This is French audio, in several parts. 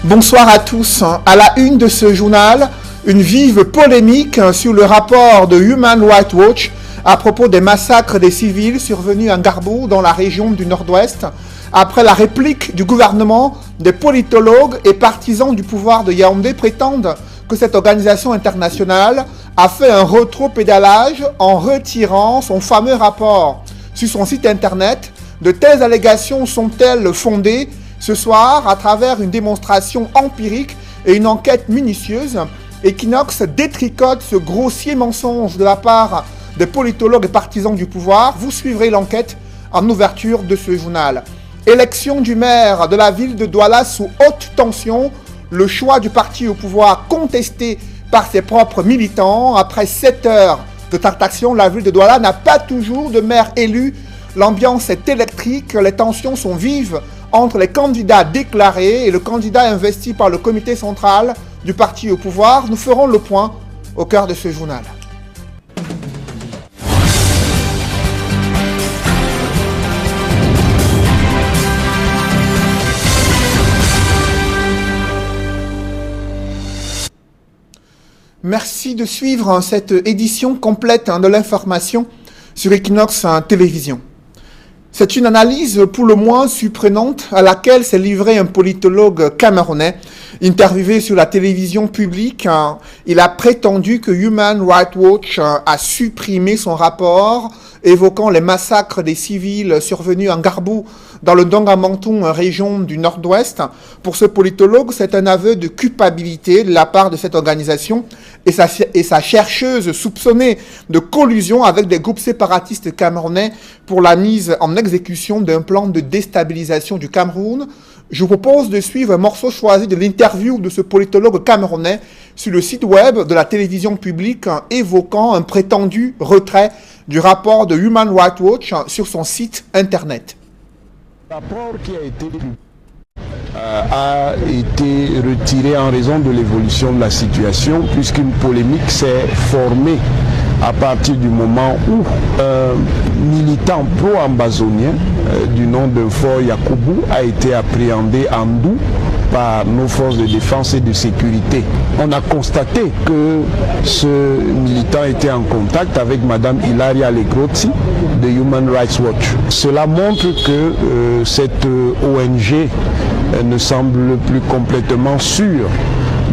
Bonsoir à tous. À la une de ce journal, une vive polémique sur le rapport de Human Rights Watch à propos des massacres des civils survenus à Ngarbou dans la région du Nord-Ouest. Après la réplique du gouvernement, des politologues et partisans du pouvoir de Yaoundé prétendent que cette organisation internationale a fait un rétropédalage en retirant son fameux rapport. Sur son site internet, de telles allégations sont-elles fondées? Ce soir, à travers une démonstration empirique et une enquête minutieuse, Equinox détricote ce grossier mensonge de la part des politologues et partisans du pouvoir. Vous suivrez l'enquête en ouverture de ce journal. Élection du maire de la ville de Douala sous haute tension. Le choix du parti au pouvoir contesté par ses propres militants. Après 7 heures de tractation, la ville de Douala n'a pas toujours de maire élu. L'ambiance est électrique, les tensions sont vives entre les candidats déclarés et le candidat investi par le comité central du parti au pouvoir. Nous ferons le point au cœur de ce journal. Merci de suivre cette édition complète de l'information sur Equinox Télévision. C'est une analyse pour le moins surprenante à laquelle s'est livré un politologue camerounais. Interviewé sur la télévision publique, il a prétendu que Human Rights Watch a supprimé son rapport évoquant les massacres des civils survenus en Ngarbou dans le Dongamantung, région du Nord-Ouest. Pour ce politologue, c'est un aveu de culpabilité de la part de cette organisation et sa chercheuse soupçonnée de collusion avec des groupes séparatistes camerounais pour la mise en exécution d'un plan de déstabilisation du Cameroun. Je vous propose de suivre un morceau choisi de l'interview de ce politologue camerounais sur le site web de la télévision publique évoquant un prétendu retrait du rapport de Human Rights Watch sur son site internet. Le rapport qui a été retiré en raison de l'évolution de la situation, puisqu'une polémique s'est formée à partir du moment où un militant pro-ambazonien du nom de Fort Yakubu a été appréhendé en Ndou par nos forces de défense et de sécurité. On a constaté que ce militant était en contact avec Madame Hilaria Legrozzi de Human Rights Watch. Cela montre que cette ONG ne semble plus complètement sûre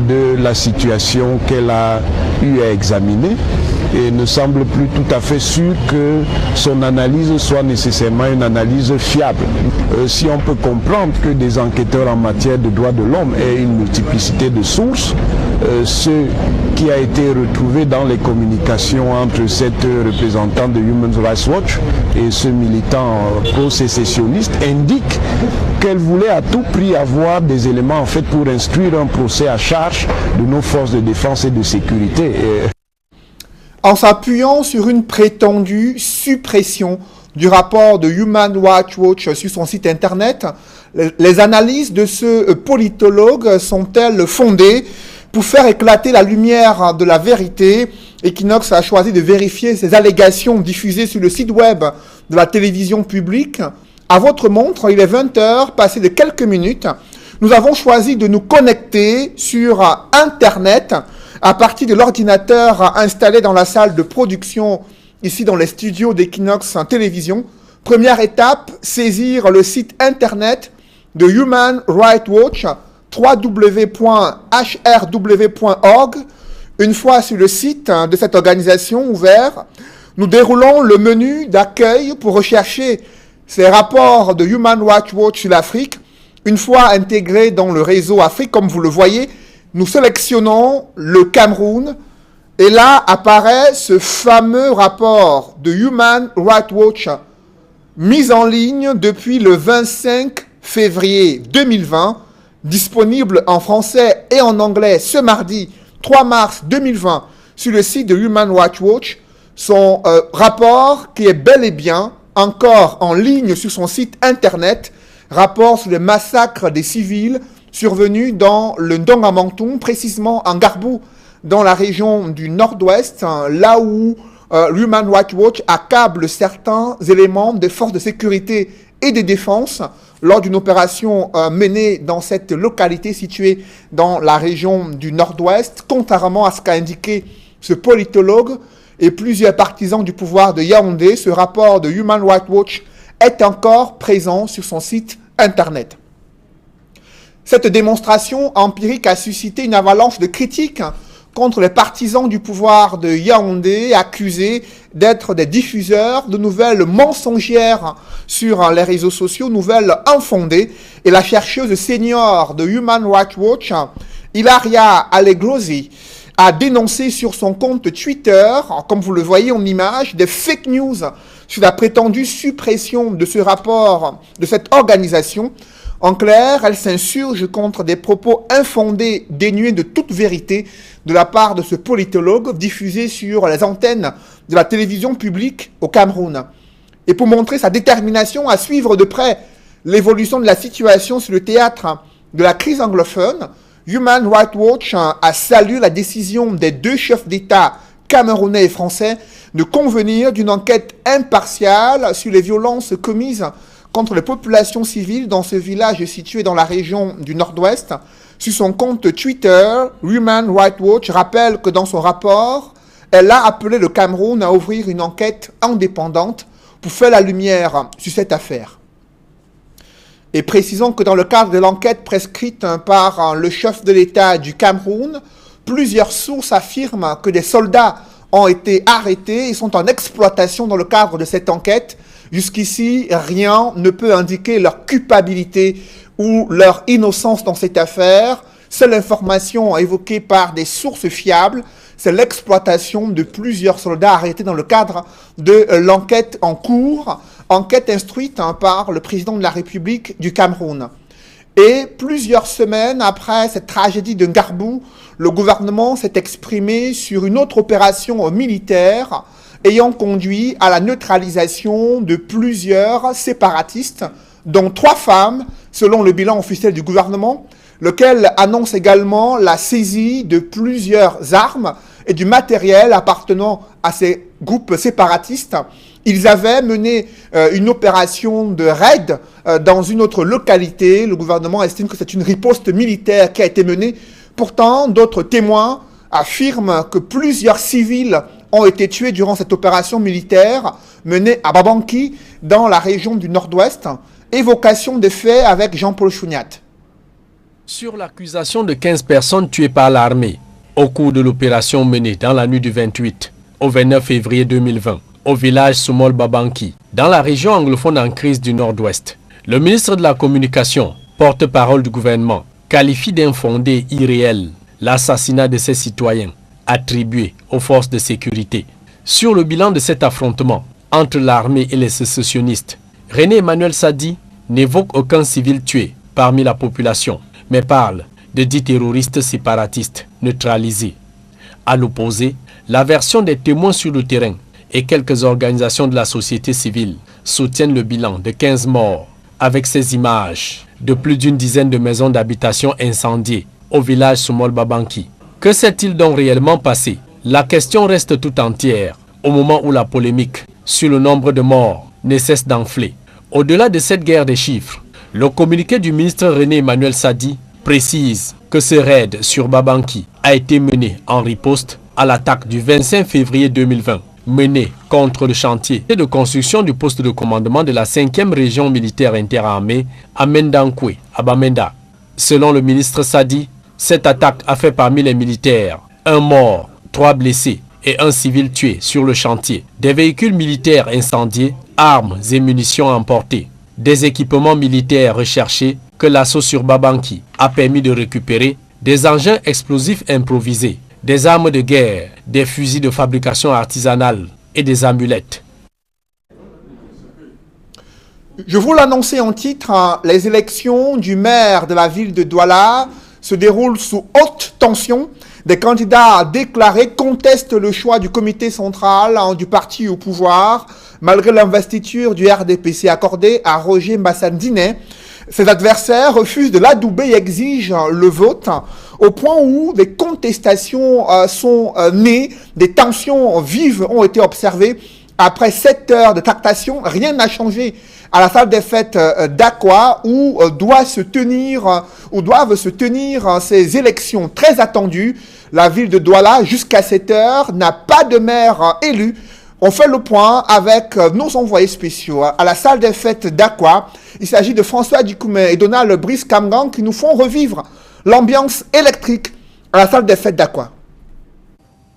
de la situation qu'elle a eu à examiner et ne semble plus tout à fait sûr que son analyse soit nécessairement une analyse fiable. Si on peut comprendre que des enquêteurs en matière de droits de l'homme aient une multiplicité de sources, ce qui a été retrouvé dans les communications entre cette représentante de Human Rights Watch et ce militant pro-sécessionniste indique qu'elle voulait à tout prix avoir des éléments en fait pour instruire un procès à charge de nos forces de défense et de sécurité. En s'appuyant sur une prétendue suppression du rapport de Human Rights Watch sur son site internet, les analyses de ce politologue sont-elles fondées? Pour faire éclater la lumière de la vérité, Equinox a choisi de vérifier ces allégations diffusées sur le site web de la télévision publique. À votre montre, il est 20h, passé de quelques minutes. Nous avons choisi de nous connecter sur Internet à partir de l'ordinateur installé dans la salle de production, ici dans les studios d'Equinox Télévision. Première étape, saisir le site Internet de Human Rights Watch, www.hrw.org. Une fois sur le site de cette organisation ouvert, nous déroulons le menu d'accueil pour rechercher ces rapports de Human Rights Watch sur l'Afrique. Une fois intégrés dans le réseau Afrique, comme vous le voyez, nous sélectionnons le Cameroun et là apparaît ce fameux rapport de Human Rights Watch mis en ligne depuis le 25 février 2020, disponible en français et en anglais ce mardi 3 mars 2020 sur le site de Human Rights Watch. Son rapport qui est bel et bien encore en ligne sur son site internet, rapport sur les massacres des civils survenus dans le Dongamantung, précisément en Ngarbou, dans la région du Nord-Ouest, là où Human Rights Watch accable certains éléments des forces de sécurité et de défense lors d'une opération menée dans cette localité située dans la région du Nord-Ouest, contrairement à ce qu'a indiqué ce politologue et plusieurs partisans du pouvoir de Yaoundé. Ce rapport de Human Rights Watch est encore présent sur son site internet. Cette démonstration empirique a suscité une avalanche de critiques contre les partisans du pouvoir de Yaoundé, accusés d'être des diffuseurs de nouvelles mensongères sur les réseaux sociaux, nouvelles infondées. Et la chercheuse senior de Human Rights Watch, Ilaria Alegrosi, a dénoncé sur son compte Twitter, comme vous le voyez en image, des fake news sur la prétendue suppression de ce rapport de cette organisation. En clair, elle s'insurge contre des propos infondés, dénués de toute vérité, de la part de ce politologue diffusé sur les antennes de la télévision publique au Cameroun. Et pour montrer sa détermination à suivre de près l'évolution de la situation sur le théâtre de la crise anglophone, Human Rights Watch a salué la décision des deux chefs d'État camerounais et français de convenir d'une enquête impartiale sur les violences commises contre les populations civiles dans ce village situé dans la région du Nord-Ouest. Sur son compte Twitter, Human Rights Watch rappelle que dans son rapport, elle a appelé le Cameroun à ouvrir une enquête indépendante pour faire la lumière sur cette affaire. Et précisons que dans le cadre de l'enquête prescrite par le chef de l'État du Cameroun, plusieurs sources affirment que des soldats ont été arrêtés et sont en exploitation dans le cadre de cette enquête. Jusqu'ici, rien ne peut indiquer leur culpabilité ou leur innocence dans cette affaire. Seule information évoquée par des sources fiables, c'est l'exploitation de plusieurs soldats arrêtés dans le cadre de l'enquête en cours, enquête instruite par le président de la République du Cameroun. Et plusieurs semaines après cette tragédie de Ngarbou, le gouvernement s'est exprimé sur une autre opération militaire ayant conduit à la neutralisation de plusieurs séparatistes, dont 3 femmes, selon le bilan officiel du gouvernement, lequel annonce également la saisie de plusieurs armes et du matériel appartenant à ces groupes séparatistes. Ils avaient mené une opération de raid dans une autre localité. Le gouvernement estime que c'est une riposte militaire qui a été menée. Pourtant, d'autres témoins affirment que plusieurs civils ont été tués durant cette opération militaire menée à Babanki, dans la région du Nord-Ouest. Évocation des faits avec Jean-Paul Chouniat. Sur l'accusation de 15 personnes tuées par l'armée au cours de l'opération menée dans la nuit du 28 au 29 février 2020 au village Soumol Babanki, dans la région anglophone en crise du Nord-Ouest, le ministre de la Communication, porte-parole du gouvernement, qualifie d'infondé et irréel l'assassinat de ces citoyens attribué aux forces de sécurité. Sur le bilan de cet affrontement entre l'armée et les sécessionnistes, René Emmanuel Sadi n'évoque aucun civil tué parmi la population, mais parle de 10 terroristes séparatistes neutralisés. À l'opposé, la version des témoins sur le terrain et quelques organisations de la société civile soutiennent le bilan de 15 morts, avec ces images de plus d'une dizaine de maisons d'habitation incendiées au village Soumol Babanki. Que s'est-il donc réellement passé? La question reste tout entière au moment où la polémique sur le nombre de morts ne cesse d'enfler. Au-delà de cette guerre des chiffres, le communiqué du ministre René Emmanuel Sadi précise que ce raid sur Babanki a été mené en riposte à l'attaque du 25 février 2020 menée contre le chantier de construction du poste de commandement de la 5e région militaire interarmée à Mendankwe, à Bamenda. Selon le ministre Sadi, cette attaque a fait parmi les militaires 1 mort, 3 blessés et 1 civil tué sur le chantier, des véhicules militaires incendiés, armes et munitions emportées, des équipements militaires recherchés que l'assaut sur Babanki a permis de récupérer, des engins explosifs improvisés, des armes de guerre, des fusils de fabrication artisanale et des amulettes. Je vous l'annonçais en titre, les élections du maire de la ville de Douala se déroulent sous haute tension. Des candidats déclarés contestent le choix du comité central du parti au pouvoir, malgré l'investiture du RDPC accordée à Roger Mbassandine. Ses adversaires refusent de l'adouber et exigent le vote, au point où des contestations sont nées, des tensions vives ont été observées. Après 7 heures de tractation, rien n'a changé à la salle des fêtes d'Aqua où doivent se tenir ces élections très attendues. La ville de Douala, jusqu'à cette heure, n'a pas de maire élu. On fait le point avec nos envoyés spéciaux à la salle des fêtes d'Aqua. Il s'agit de François Dikoumé et Donald Brice Kamgang qui nous font revivre l'ambiance électrique à la salle des fêtes d'Aqua.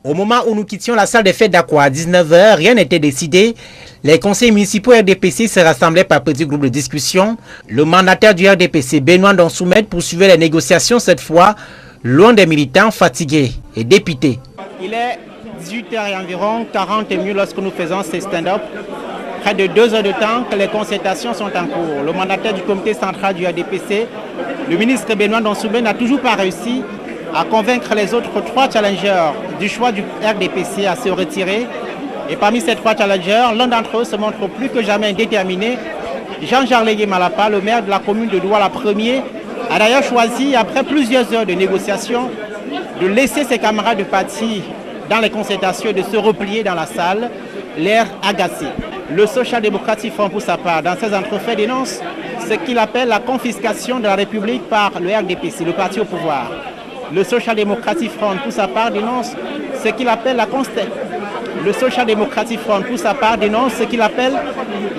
Au moment où nous quittions la salle des fêtes d'Aqua à 19h, rien n'était décidé. Les conseils municipaux RDPC se rassemblaient par petits groupes de discussion. Le mandataire du RDPC, Benoît Donsoumet, poursuivait les négociations cette fois, loin des militants fatigués et dépités. Il est 18h et environ 40 minutes lorsque nous faisons ces stand-up. Près de 2 heures de temps que les concertations sont en cours. Le mandataire du comité central du RDPC, le ministre Benoît Donsoumet, n'a toujours pas réussi à convaincre les autres 3 challengers du choix du RDPC à se retirer. Et parmi ces 3 challengers, l'un d'entre eux se montre plus que jamais déterminé. Jean-Charles Malapa, le maire de la commune de Douala, premier, a d'ailleurs choisi, après plusieurs heures de négociations, de laisser ses camarades de parti dans les concertations et de se replier dans la salle, l'air agacé. Le Social Democratic Front, pour sa part, dans ses entrefaits, dénonce ce qu'il appelle la confiscation de la République par le RDPC, le parti au pouvoir. Le Social Democratic Front, pour sa part, dénonce ce qu'il appelle la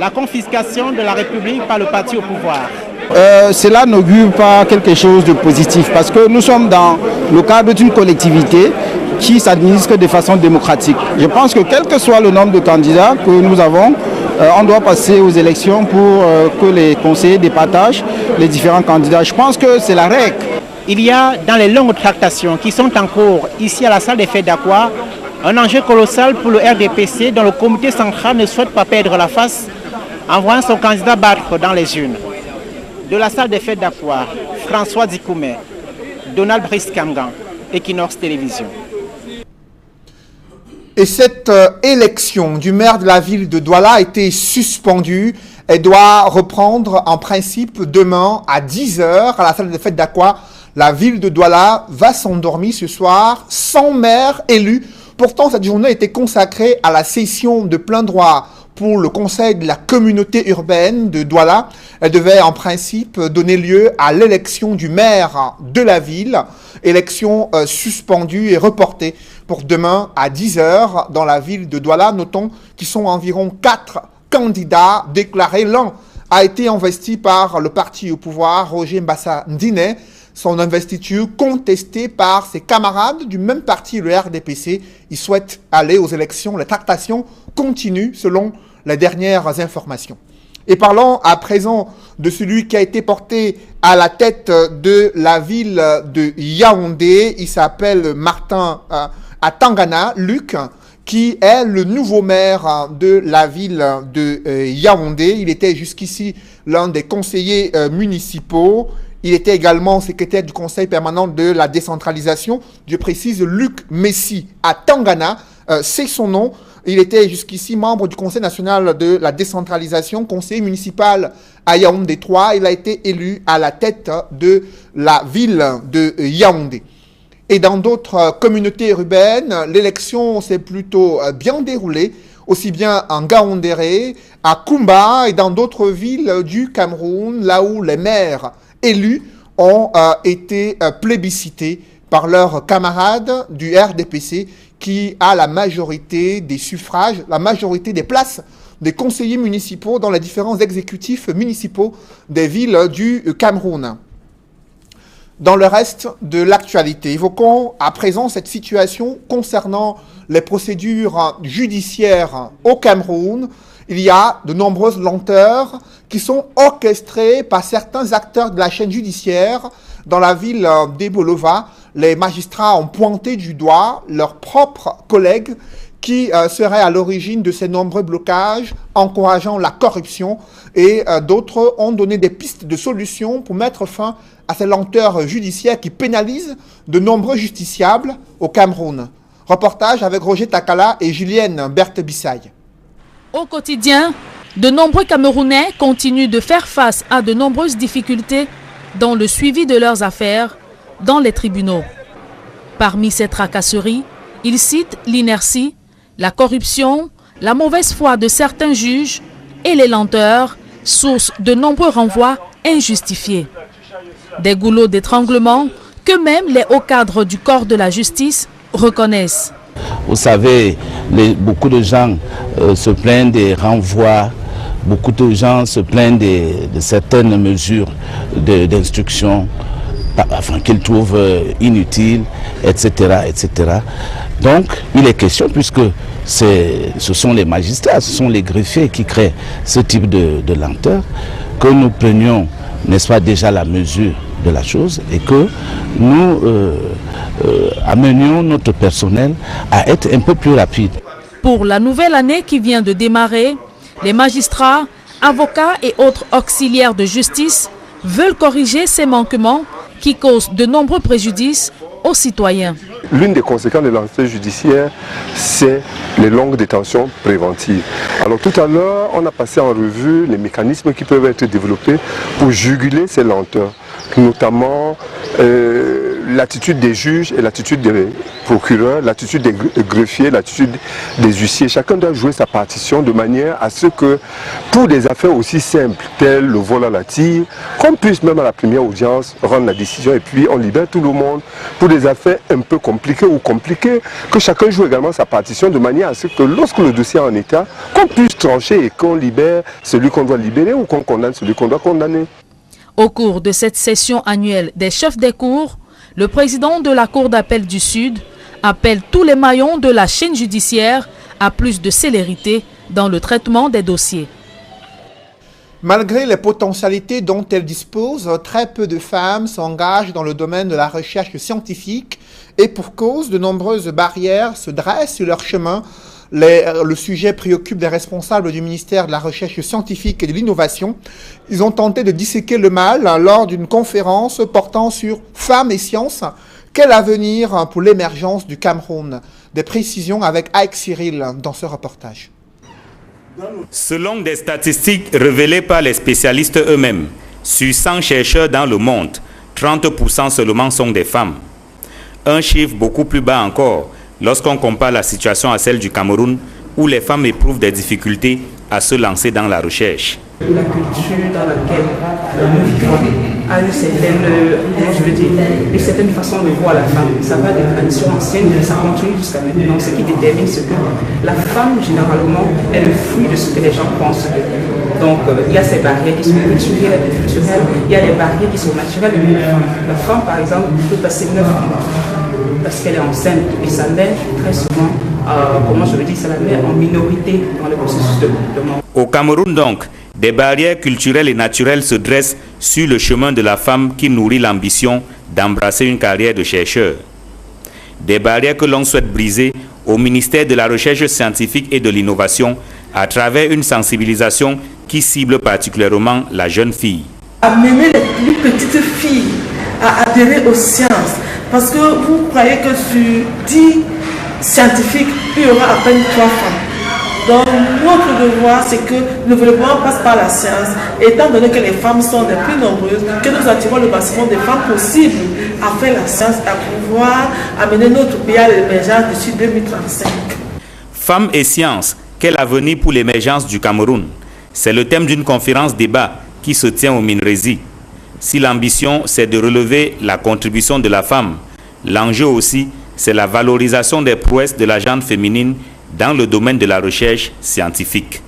confiscation de la République par le parti au pouvoir. Cela n'augure pas quelque chose de positif parce que nous sommes dans le cadre d'une collectivité qui s'administre de façon démocratique. Je pense que quel que soit le nombre de candidats que nous avons, on doit passer aux élections pour que les conseillers départagent les différents candidats. Je pense que c'est la règle. Il y a dans les longues tractations qui sont en cours ici à la salle des fêtes d'Aqua un enjeu colossal pour le RDPC dont le comité central ne souhaite pas perdre la face en voyant son candidat battre dans les urnes. De la salle des fêtes d'Aqua, François Dikoumé, Donald Brice Kamgang, Equinox Télévision. Et cette élection du maire de la ville de Douala a été suspendue. Elle doit reprendre en principe demain à 10h à la salle des fêtes d'Aqua. La ville de Douala va s'endormir ce soir sans maire élu. Pourtant, cette journée était consacrée à la session de plein droit pour le conseil de la communauté urbaine de Douala. Elle devait en principe donner lieu à l'élection du maire de la ville. Élection suspendue et reportée pour demain à 10h dans la ville de Douala. Notons qu'ils sont environ 4 candidats déclarés. L'un a été investi par le parti au pouvoir, Roger Mbassa Ndine. Son investiture contestée par ses camarades du même parti, le RDPC. Il souhaite aller aux élections. Les tractations continuent selon les dernières informations. Et parlons à présent de celui qui a été porté à la tête de la ville de Yaoundé. Il s'appelle Martin Atangana, Luc, qui est le nouveau maire de la ville de Yaoundé. Il était jusqu'ici l'un des conseillers municipaux. Il était également secrétaire du conseil permanent de la décentralisation. Je précise Luc Messi Atangana, c'est son nom. Il était jusqu'ici membre du conseil national de la décentralisation, conseiller municipal à Yaoundé 3. Il a été élu à la tête de la ville de Yaoundé. Et dans d'autres communautés urbaines, l'élection s'est plutôt bien déroulée, aussi bien en Gaoundéré, à Kumba et dans d'autres villes du Cameroun, là où les maires élus ont été plébiscités par leurs camarades du RDPC qui a la majorité des suffrages, la majorité des places des conseillers municipaux dans les différents exécutifs municipaux des villes du Cameroun. Dans le reste de l'actualité, évoquons à présent cette situation concernant les procédures judiciaires au Cameroun. Il y a de nombreuses lenteurs qui sont orchestrées par certains acteurs de la chaîne judiciaire. Dans la ville d'Ebolova, les magistrats ont pointé du doigt leurs propres collègues qui seraient à l'origine de ces nombreux blocages, encourageant la corruption. Et d'autres ont donné des pistes de solutions pour mettre fin à ces lenteurs judiciaires qui pénalisent de nombreux justiciables au Cameroun. Reportage avec Roger Takala et Julienne Berthe-Bissaye. Au quotidien, de nombreux Camerounais continuent de faire face à de nombreuses difficultés dans le suivi de leurs affaires dans les tribunaux. Parmi ces tracasseries, ils citent l'inertie, la corruption, la mauvaise foi de certains juges et les lenteurs source de nombreux renvois injustifiés. Des goulots d'étranglement que même les hauts cadres du corps de la justice reconnaissent. Vous savez, beaucoup de gens se plaignent des renvois, beaucoup de gens se plaignent de certaines mesures d'instruction qu'ils trouvent inutiles, etc., etc. Donc, il est question, puisque ce sont les magistrats, ce sont les greffiers qui créent ce type de lenteur, que nous prenions, n'est-ce pas, déjà la mesure de la chose et que nous amenions notre personnel à être un peu plus rapide. Pour la nouvelle année qui vient de démarrer, les magistrats, avocats et autres auxiliaires de justice veulent corriger ces manquements qui causent de nombreux préjudices aux citoyens. L'une des conséquences de l'enquête judiciaire, c'est les longues détentions préventives. Alors tout à l'heure, on a passé en revue les mécanismes qui peuvent être développés pour juguler ces lenteurs, notamment l'attitude des juges et l'attitude des procureurs, l'attitude des greffiers, l'attitude des huissiers. Chacun doit jouer sa partition de manière à ce que, pour des affaires aussi simples, telles le vol à la tire, qu'on puisse même à la première audience rendre la décision et puis on libère tout le monde. Pour des affaires un peu compliquées ou compliquées, que chacun joue également sa partition de manière à ce que lorsque le dossier est en état, qu'on puisse trancher et qu'on libère celui qu'on doit libérer ou qu'on condamne celui qu'on doit condamner. Au cours de cette session annuelle des chefs des cours, le président de la Cour d'appel du Sud appelle tous les maillons de la chaîne judiciaire à plus de célérité dans le traitement des dossiers. Malgré les potentialités dont elle dispose, très peu de femmes s'engagent dans le domaine de la recherche scientifique et pour cause, de nombreuses barrières se dressent sur leur chemin. Le sujet préoccupe les responsables du ministère de la Recherche scientifique et de l'Innovation. Ils ont tenté de disséquer le mal lors d'une conférence portant sur femmes et sciences. Quel avenir pour l'émergence du Cameroun? Des précisions avec Ike Cyril dans ce reportage. Selon des statistiques révélées par les spécialistes eux-mêmes, sur 100 chercheurs dans le monde, 30% seulement sont des femmes. Un chiffre beaucoup plus bas encore lorsqu'on compare la situation à celle du Cameroun, où les femmes éprouvent des difficultés à se lancer dans la recherche. La culture dans laquelle une femme a une certaine façon de voir la femme. Ça va des traditions anciennes, ça continue jusqu'à maintenant, ce qui détermine ce que la femme, généralement, est le fruit de ce que les gens pensent. Donc, il y a ces barrières qui sont culturelles, il y a les barrières qui sont naturelles. La femme, par exemple, peut passer 9 mois parce qu'elle est enceinte et ça met très souvent, ça la met en minorité dans le processus de développement. Au Cameroun donc, des barrières culturelles et naturelles se dressent sur le chemin de la femme qui nourrit l'ambition d'embrasser une carrière de chercheur. Des barrières que l'on souhaite briser au ministère de la Recherche scientifique et de l'Innovation à travers une sensibilisation qui cible particulièrement la jeune fille. Amener les plus petites filles à adhérer aux sciences, parce que vous croyez que sur 10 scientifiques, il y aura à peine 3 femmes. Donc notre devoir, c'est que le développement passe par la science, étant donné que les femmes sont les plus nombreuses, que nous attirons le maximum de femmes possibles à faire la science, à pouvoir amener notre pays à l'émergence d'ici 2035. Femmes et sciences, quel avenir pour l'émergence du Cameroun? C'est le thème d'une conférence débat qui se tient au Minrezi. Si l'ambition, c'est de relever la contribution de la femme, l'enjeu aussi, c'est la valorisation des prouesses de la gente féminine dans le domaine de la recherche scientifique.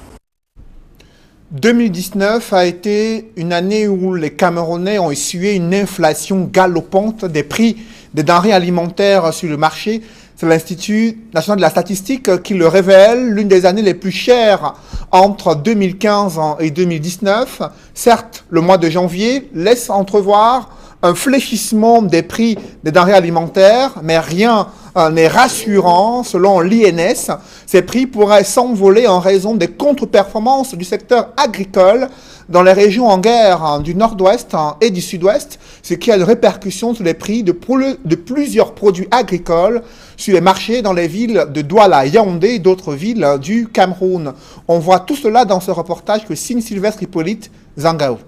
2019 a été une année où les Camerounais ont essuyé une inflation galopante des prix des denrées alimentaires sur le marché. C'est l'Institut national de la statistique qui le révèle, l'une des années les plus chères entre 2015 et 2019. Certes, le mois de janvier laisse entrevoir un fléchissement des prix des denrées alimentaires, mais rien n'est rassurant. Selon l'INS, ces prix pourraient s'envoler en raison des contre-performances du secteur agricole dans les régions en guerre du nord-ouest et du sud-ouest, ce qui a une répercussion sur les prix de plusieurs produits agricoles sur les marchés dans les villes de Douala, Yaoundé et d'autres villes du Cameroun. On voit tout cela dans ce reportage que signe Sylvestre Hippolyte Zangao.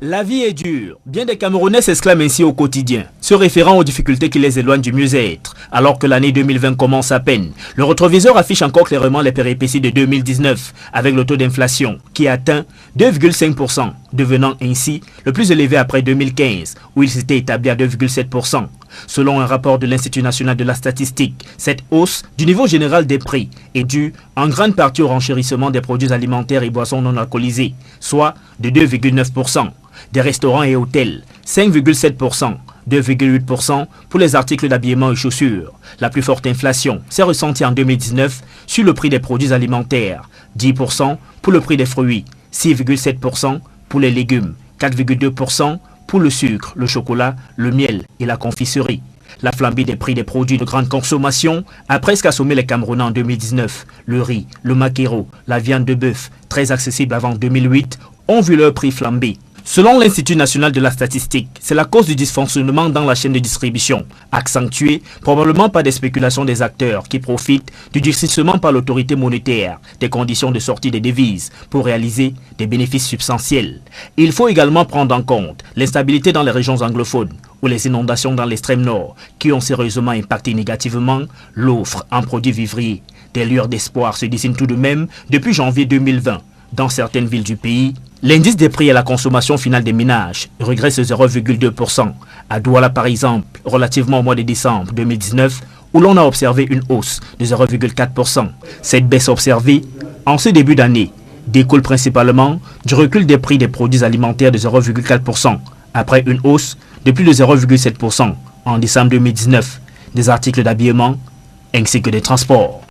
La vie est dure. Bien des Camerounais s'exclament ainsi au quotidien, se référant aux difficultés qui les éloignent du mieux-être. Alors que l'année 2020 commence à peine, le rétroviseur affiche encore clairement les péripéties de 2019, avec le taux d'inflation qui atteint 2,5%, devenant ainsi le plus élevé après 2015, où il s'était établi à 2,7%. Selon un rapport de l'Institut national de la statistique, cette hausse du niveau général des prix est due en grande partie au renchérissement des produits alimentaires et boissons non alcoolisés, soit de 2,9%. Des restaurants et hôtels, 5,7%, 2,8% pour les articles d'habillement et chaussures. La plus forte inflation s'est ressentie en 2019 sur le prix des produits alimentaires, 10% pour le prix des fruits, 6,7% pour les légumes, 4,2% pour le sucre, le chocolat, le miel et la confiserie. La flambée des prix des produits de grande consommation a presque assommé les Camerounais en 2019. Le riz, le maquereau, la viande de bœuf, très accessibles avant 2008, ont vu leur prix flamber. Selon l'Institut national de la statistique, c'est la cause du dysfonctionnement dans la chaîne de distribution, accentuée probablement par des spéculations des acteurs qui profitent du durcissement par l'autorité monétaire des conditions de sortie des devises pour réaliser des bénéfices substantiels. Il faut également prendre en compte l'instabilité dans les régions anglophones ou les inondations dans l'extrême nord qui ont sérieusement impacté négativement l'offre en produits vivriers. Des lueurs d'espoir se dessinent tout de même depuis janvier 2020. Dans certaines villes du pays, l'indice des prix à la consommation finale des ménages régresse de 0,2%. À Douala par exemple, relativement au mois de décembre 2019, où l'on a observé une hausse de 0,4%. Cette baisse observée en ce début d'année découle principalement du recul des prix des produits alimentaires de 0,4%, après une hausse de plus de 0,7% en décembre 2019, des articles d'habillement ainsi que des transports.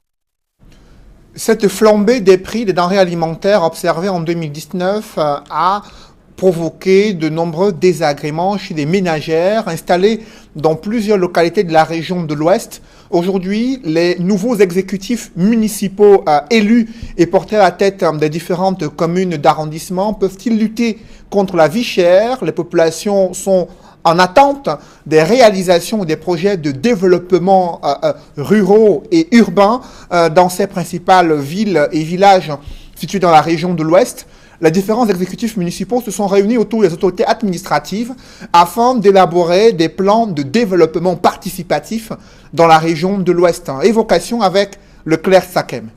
Cette flambée des prix des denrées alimentaires observée en 2019 a provoqué de nombreux désagréments chez les ménagères installées dans plusieurs localités de la région de l'Ouest. Aujourd'hui, les nouveaux exécutifs municipaux élus et portés à la tête des différentes communes d'arrondissement peuvent-ils lutter contre la vie chère? Les populations sont en attente des réalisations ou des projets de développement ruraux et urbains dans ces principales villes et villages situés dans la région de l'Ouest. Les différents exécutifs municipaux se sont réunis autour des autorités administratives afin d'élaborer des plans de développement participatif dans la région de l'Ouest. Évocation avec le clerc Sakem.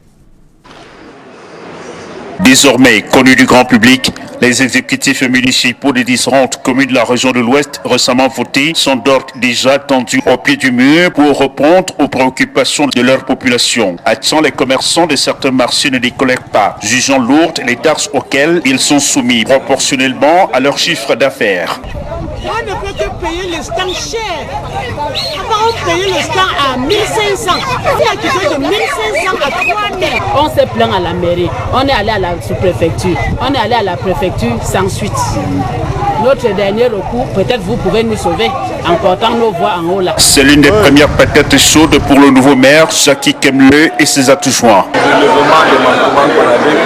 Désormais connus du grand public, les exécutifs municipaux des différentes communes de la région de l'Ouest récemment votés sont d'ores déjà tendus au pied du mur pour répondre aux préoccupations de leur population. Attirant les commerçants de certains marchés ne décolèrent pas, jugeant lourdes les taxes auxquelles ils sont soumis proportionnellement à leur chiffre d'affaires. On ne peut que payer le stand cher. On paye le stand à 1500. Il y a qui fait de 1500 à 3000. On s'est plaint à la mairie. On est allé à la sous-préfecture. On est allé à la préfecture sans suite. Notre dernier recours, peut-être vous pouvez nous sauver en portant nos voix en haut là. C'est l'une des premières patates chaudes pour le nouveau maire, Jackie Kemle et ses adjoints. Le levement des manquements qu'on avait,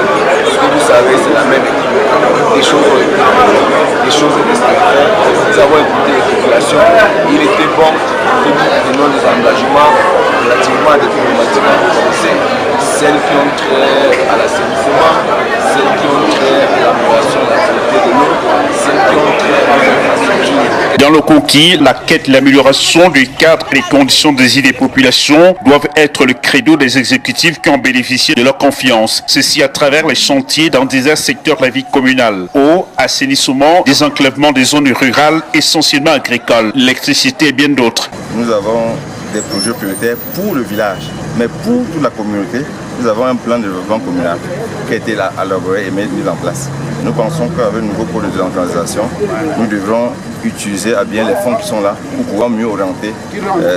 ce que vous savez, c'est la même équipe. Des choses extraordinaires. Nous avons écouté les populations. Il était bon que nous prenions des engagements relativement à des problématiques à commencer. Celles qui ont trait à l'assainissement, celles qui ont trait à l'amélioration de la qualité de l'eau, celles qui ont trait à l'infrastructure. Dans le conquis, la quête et l'amélioration du cadre et des conditions de vie des populations doivent être le credo des exécutifs qui ont bénéficié de leur confiance. Ceci à travers les chantiers dans divers secteurs de la vie communale. Eau, assainissement, désenclavement des zones rurales essentiellement agricoles, l'électricité et bien d'autres. Nous avons des projets prioritaires pour le village, mais pour toute la communauté, nous avons un plan de développement communal qui a été élaboré et mis en place. Nous pensons qu'avec le nouveau pôle de décentralisation, nous devrons utiliser à bien les fonds qui sont là pour pouvoir mieux orienter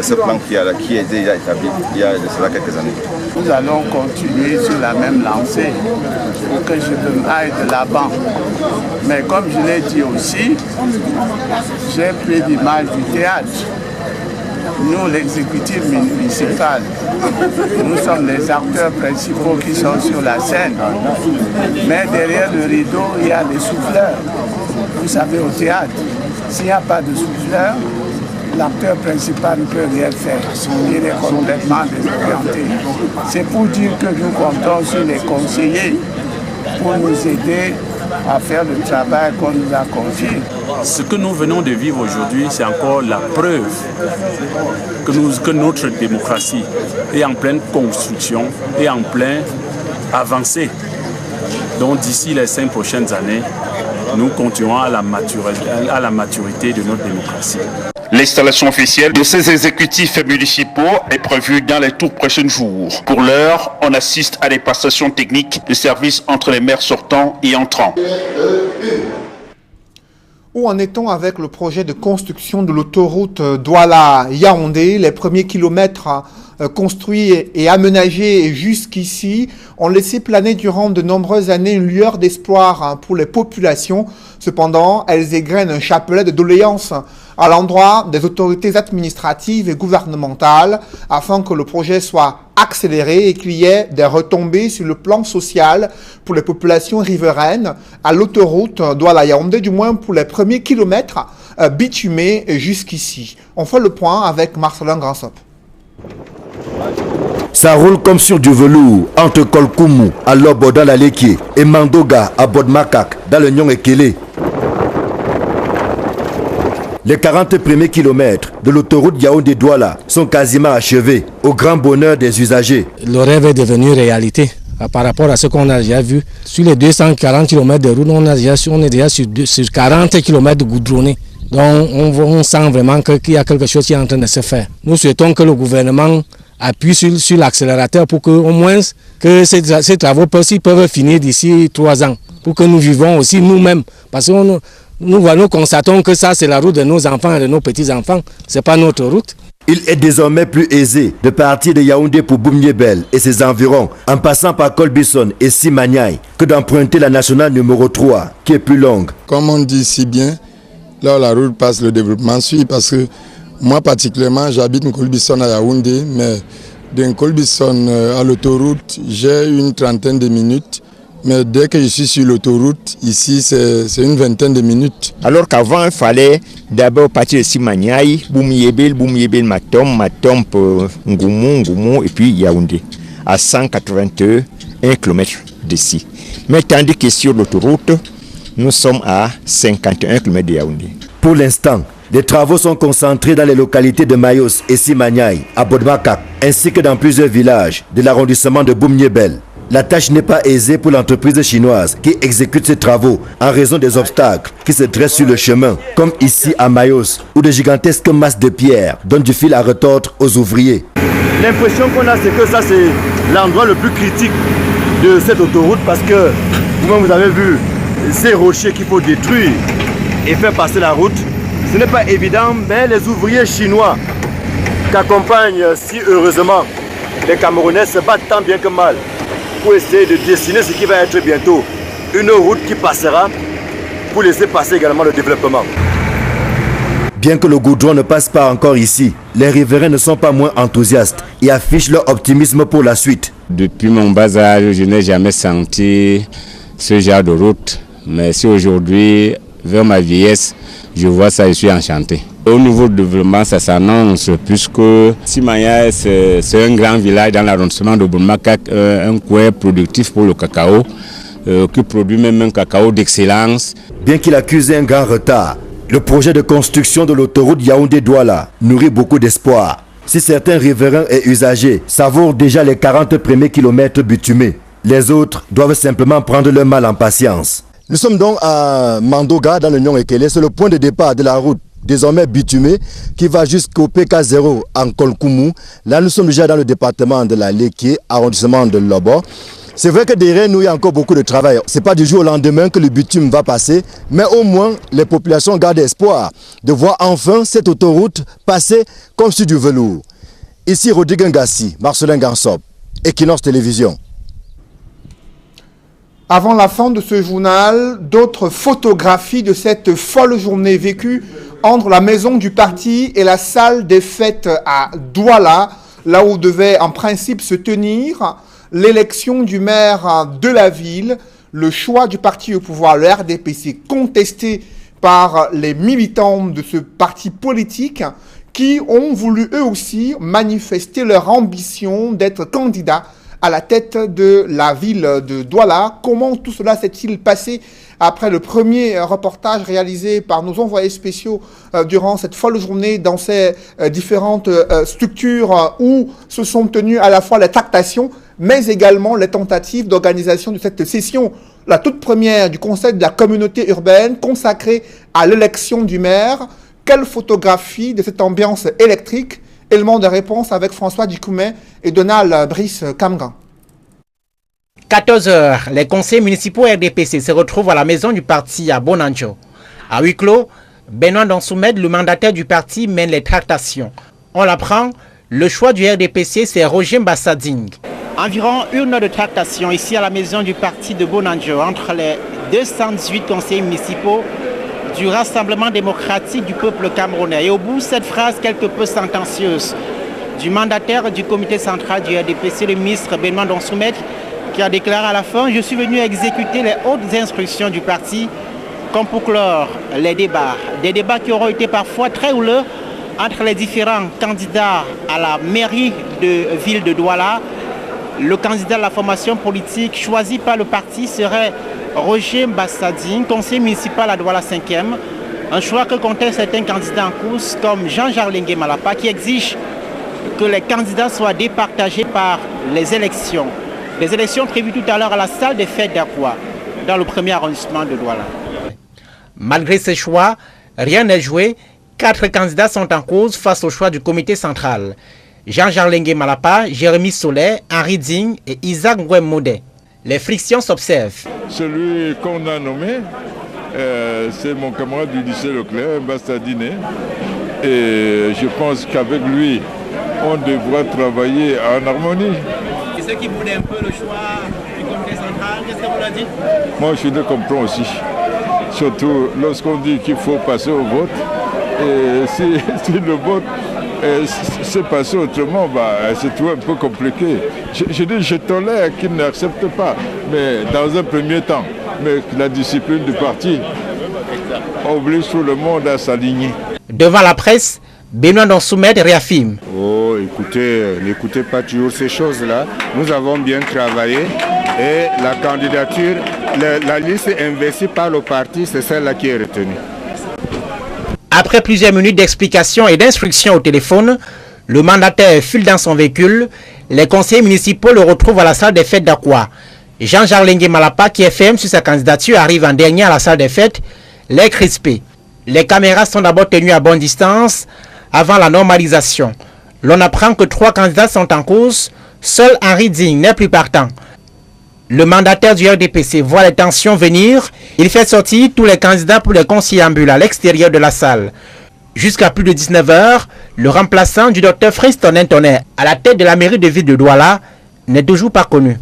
ce plan qui a été déjà établi il y a cela quelques années. Nous allons continuer sur la même lancée pour que je aille de l'avant. Mais comme je l'ai dit aussi, j'ai pris l'image du théâtre. Nous, l'exécutif municipal, nous sommes les acteurs principaux qui sont sur la scène. Mais derrière le rideau, il y a des souffleurs. Vous savez, au théâtre, s'il n'y a pas de souffleurs, l'acteur principal ne peut rien faire. Il est complètement désorienté. C'est pour dire que nous comptons sur les conseillers pour nous aider à faire le travail qu'on nous a confié. Ce que nous venons de vivre aujourd'hui, c'est encore la preuve que notre démocratie est en pleine construction et en pleine avancée. Donc d'ici les 5 prochaines années, nous continuons à la maturité de notre démocratie. L'installation officielle de ces exécutifs municipaux est prévue dans les tout prochains jours. Pour l'heure, on assiste à des passations techniques de services entre les maires sortants et entrants. Où en est-on avec le projet de construction de l'autoroute Douala-Yaoundé? Les premiers kilomètres construits et aménagés jusqu'ici ont laissé planer durant de nombreuses années une lueur d'espoir pour les populations. Cependant, elles égrènent un chapelet de doléances à l'endroit des autorités administratives et gouvernementales afin que le projet soit accéléré et qu'il y ait des retombées sur le plan social pour les populations riveraines à l'autoroute Douala-Yaoundé, du moins pour les premiers kilomètres bitumés jusqu'ici. On fait le point avec Marcelin Gransop. Ça roule comme sur du velours entre Kolkoumou à Lobo dans la Léquié et Mandoga à Bodmakak dans le Nyong-Ekele. Les 40 premiers kilomètres de l'autoroute Yaoundé-Douala sont quasiment achevés, au grand bonheur des usagers. Le rêve est devenu réalité par rapport à ce qu'on a déjà vu. Sur les 240 km de route, on est déjà sur 40 km goudronnés. Donc on sent vraiment qu'il y a quelque chose qui est en train de se faire. Nous souhaitons que le gouvernement appuie sur l'accélérateur pour que au moins que ces travaux peuvent finir d'ici 3 ans. Pour que nous vivons aussi nous-mêmes. Parce que nous constatons que ça c'est la route de nos enfants et de nos petits-enfants. Ce n'est pas notre route. Il est désormais plus aisé de partir de Yaoundé pour Boumniébel et ses environs, en passant par Colbison et Simaniaï, que d'emprunter la nationale numéro 3, qui est plus longue. Comme on dit si bien, là où la route passe, le développement suit, parce que moi particulièrement, j'habite Colbison à Yaoundé, mais de Colbison à l'autoroute, j'ai une 30aine de minutes. Mais dès que je suis sur l'autoroute, ici, c'est une 20aine de minutes. Alors qu'avant, il fallait d'abord partir de Simaniaï, Boumyébel, Matom, Ngoumou, et puis Yaoundé, à 181 km d'ici. Mais tandis que sur l'autoroute, nous sommes à 51 km de Yaoundé. Pour l'instant, les travaux sont concentrés dans les localités de Mayos et Simaniaï, à Bodmakak, ainsi que dans plusieurs villages de l'arrondissement de Boumniébel. La tâche n'est pas aisée pour l'entreprise chinoise qui exécute ces travaux en raison des obstacles qui se dressent sur le chemin, comme ici à Mayos, où de gigantesques masses de pierres donnent du fil à retordre aux ouvriers. L'impression qu'on a, c'est que ça, c'est l'endroit le plus critique de cette autoroute parce que vous avez vu ces rochers qu'il faut détruire et faire passer la route. Ce n'est pas évident, mais les ouvriers chinois qu'accompagnent si heureusement les Camerounais se battent tant bien que mal pour essayer de dessiner ce qui va être bientôt une route qui passera pour laisser passer également le développement. Bien que le goudron ne passe pas encore ici, les riverains ne sont pas moins enthousiastes et affichent leur optimisme pour la suite. Depuis mon bas âge, je n'ai jamais senti ce genre de route. Mais si aujourd'hui, vers ma vieillesse, je vois ça, je suis enchanté. Au niveau du développement, ça s'annonce puisque Simaniaï, c'est un grand village dans l'arrondissement de Boumniébel, un coin productif pour le cacao, qui produit même un cacao d'excellence. Bien qu'il accuse un grand retard, le projet de construction de l'autoroute Yaoundé-Douala nourrit beaucoup d'espoir. Si certains riverains et usagers savourent déjà les 40 premiers kilomètres bitumés, les autres doivent simplement prendre leur mal en patience. Nous sommes donc à Mandoga dans le Nyong-Ekele, c'est le point de départ de la route désormais bitumé qui va jusqu'au PK0 en Kolkoumou. Là nous sommes déjà dans le département de la Léquié, arrondissement de Lobo. C'est vrai que derrière nous il y a encore beaucoup de travail. Ce n'est pas du jour au lendemain que le bitume va passer, mais au moins les populations gardent espoir de voir enfin cette autoroute passer comme sur du velours. Ici Rodrigue Ngassi, Marcelin Gansop, Equinox Télévision. Avant la fin de ce journal, d'autres photographies de cette folle journée vécue entre la maison du parti et la salle des fêtes à Douala, là où devait en principe se tenir l'élection du maire de la ville, le choix du parti au pouvoir, le RDPC, contesté par les militants de ce parti politique qui ont voulu eux aussi manifester leur ambition d'être candidats à la tête de la ville de Douala. Comment tout cela s'est-il passé après le premier reportage réalisé par nos envoyés spéciaux durant cette folle journée dans ces différentes structures où se sont tenues à la fois les tractations, mais également les tentatives d'organisation de cette session, la toute première du Conseil de la communauté urbaine consacrée à l'élection du maire. Quelle photographie de cette ambiance électrique? Élément de réponse avec François Dikoumet et Donald Brice Kamgan. 14 h, les conseillers municipaux RDPC se retrouvent à la maison du parti à Bonanjo. À huis clos, Benoît Donsoumed, le mandataire du parti, mène les tractations. On l'apprend, le choix du RDPC, c'est Roger Mbassading. Environ 1 heure de tractation ici à la maison du parti de Bonanjo entre les 218 conseillers municipaux du Rassemblement démocratique du peuple camerounais. Et au bout, cette phrase quelque peu sentencieuse du mandataire du comité central du RDPC, le ministre Benoît Donsoumed, qui a déclaré à la fin: je suis venu exécuter les hautes instructions du parti comme pour clore les débats. Des débats qui auront été parfois très houleux entre les différents candidats à la mairie de ville de Douala. Le candidat de la formation politique choisi par le parti serait Roger Mbassading, conseiller municipal à Douala 5e. Un choix que contestent certains candidats en course comme Jean-Jarlingue Malapa qui exige que les candidats soient départagés par les élections. Les élections prévues tout à l'heure à la salle des fêtes d'Akwa, dans le premier arrondissement de Douala. Malgré ces choix, rien n'est joué. 4 candidats sont en cause face au choix du comité central. Jean-Jarlingue Malapa, Jérémy Soler, Henri Digne et Isaac Ngouem-Modé. Les frictions s'observent. Celui qu'on a nommé, c'est mon camarade du lycée Leclerc, Mbassadine. Et je pense qu'avec lui, on devra travailler en harmonie. Et ceux qui voulaient un peu le choix du comité central, qu'est-ce que vous leur dites? Moi, je le comprends aussi. Surtout lorsqu'on dit qu'il faut passer au vote. Et si le vote s'est passé autrement, c'est tout un peu compliqué. Je tolère qu'ils n'acceptent pas, mais dans un premier temps. Mais la discipline du parti oblige tout le monde à s'aligner. Devant la presse, Benoît Donsoumed réaffirme. Oh, écoutez, n'écoutez pas toujours ces choses-là. Nous avons bien travaillé et la candidature, la liste investie par le parti, c'est celle-là qui est retenue. Après plusieurs minutes d'explications et d'instructions au téléphone, le mandataire file dans son véhicule. Les conseillers municipaux le retrouvent à la salle des fêtes d'Akwa. Jean-Jarlingue Malapa, qui est ferme sur sa candidature, arrive en dernier à la salle des fêtes, l'air crispé. Les caméras sont d'abord tenues à bonne distance avant la normalisation. L'on apprend que 3 candidats sont en cause. Seul Henri Digne n'est plus partant. Le mandataire du RDPC voit les tensions venir. Il fait sortir tous les candidats pour les conciliabules à l'extérieur de la salle. Jusqu'à plus de 19 h, le remplaçant du docteur Friston Intonnet à la tête de la mairie de ville de Douala n'est toujours pas connu.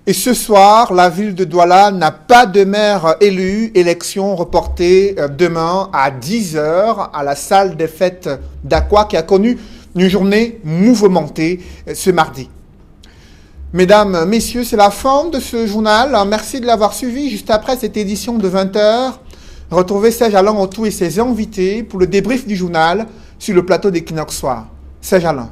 Et ce soir, la ville de Douala n'a pas de maire élu. Élection reportée demain à 10 h à la salle des fêtes d'Akwa qui a connu une journée mouvementée ce mardi. Mesdames, messieurs, c'est la fin de ce journal. Merci de l'avoir suivi. Juste après cette édition de 20 h, retrouvez Serge Alain Otou et ses invités pour le débrief du journal sur le plateau d'Equinox Soir. Serge Alain.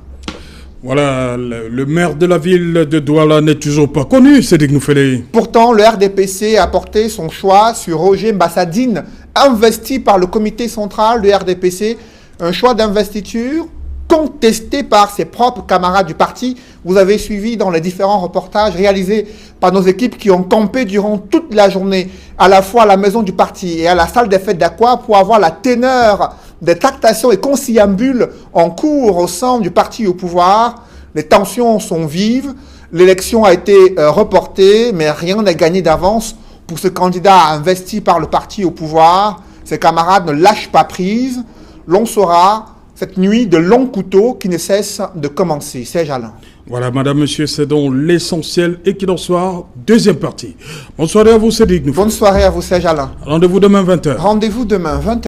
Voilà, le maire de la ville de Douala n'est toujours pas connu, Cédric Noufélé. Pourtant, le RDPC a porté son choix sur Roger Mbassadine, investi par le comité central du RDPC. Un choix d'investiture contesté par ses propres camarades du parti. Vous avez suivi dans les différents reportages réalisés par nos équipes qui ont campé durant toute la journée, à la fois à la maison du parti et à la salle des fêtes d'Akwa pour avoir la teneur des tractations et conciliabules en cours au sein du parti au pouvoir. Les tensions sont vives. L'élection a été reportée, mais rien n'est gagné d'avance pour ce candidat investi par le parti au pouvoir. Ses camarades ne lâchent pas prise. L'on saura cette nuit de longs couteaux qui ne cesse de commencer. Serge Alain. Voilà, madame, monsieur, c'est donc l'essentiel. Equinox Soir, deuxième partie. Bonne soirée à vous, Cédric. Bonne soirée à vous, Serge Alain. Rendez-vous demain 20 h. Rendez-vous demain 20 h.